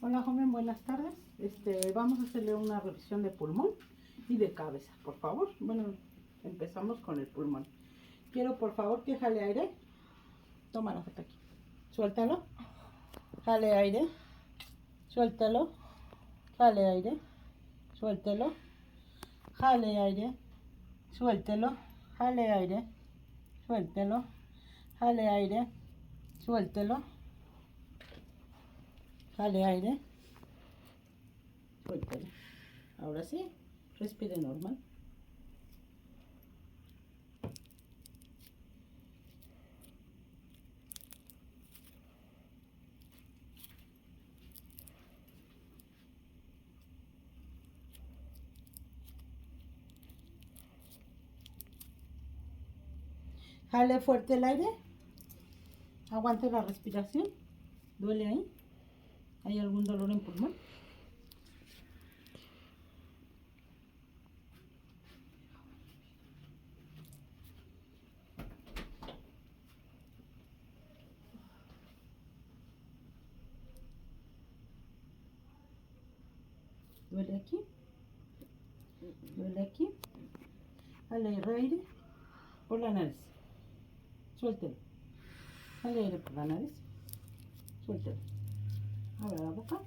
Hola joven, buenas tardes. Vamos a hacerle una revisión de pulmón y de cabeza, por favor. Bueno, empezamos con el pulmón. Quiero por favor que jale aire. Tómalo, hasta aquí. Suéltalo. Jale aire. Suéltalo. Jale aire. Suéltelo. Jale aire. Suéltelo. Jale aire. Suéltelo. Jale aire. Suéltelo. Jale aire. Suéltelo. Ahora sí, respire normal. Jale fuerte el aire. Aguante la respiración. ¿Duele ahí? ¿Hay algún dolor en pulmón? ¿Duele aquí? ¿Duele aquí? Jale aire por la nariz. Suéltelo. Jale aire por la nariz. Suéltelo. Abra la boca.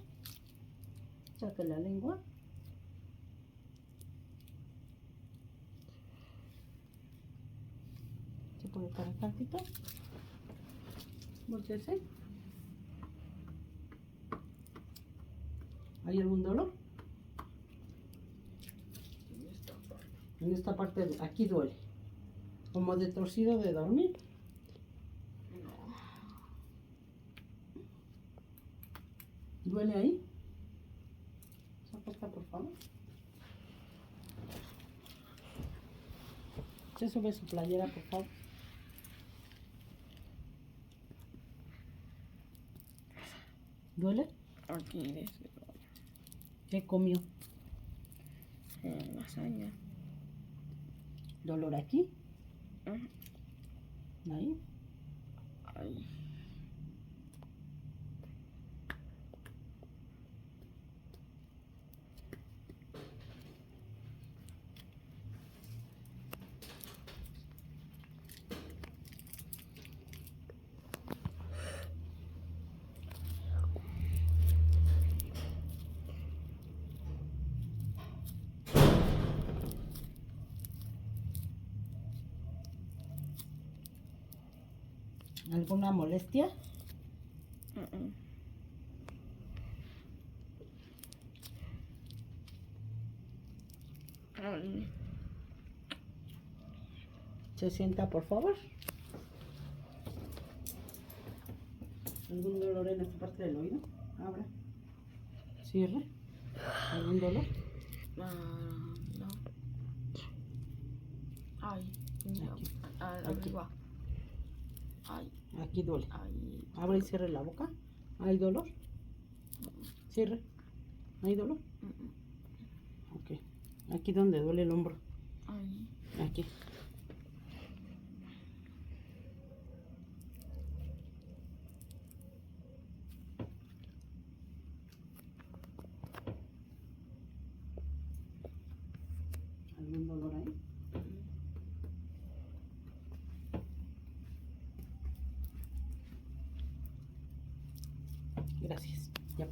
Saque la lengua. Se puede parar tantito. Voltearse. ¿Hay algún dolor? En esta parte, aquí duele. Como de torcido de dormir. ¿Duele ahí? ¿Se acuesta, por favor? Se sube su playera, por favor. ¿Duele? Aquí, ¿Qué comió? lasaña. ¿Dolor aquí? Ahí. Ay. ¿Alguna molestia? Ay. Se sienta, por favor. ¿Algún dolor en esta parte del oído? Abra. Cierre. ¿Algún dolor? No. Ay. Aquí. Arriba. Ay. Aquí duele. Ay. Abre y cierre la boca. ¿Hay dolor? Cierre. ¿Hay dolor? Ok. Aquí donde duele el hombro. Ay. Aquí. ¿Algún dolor ahí? Gracias. Ya.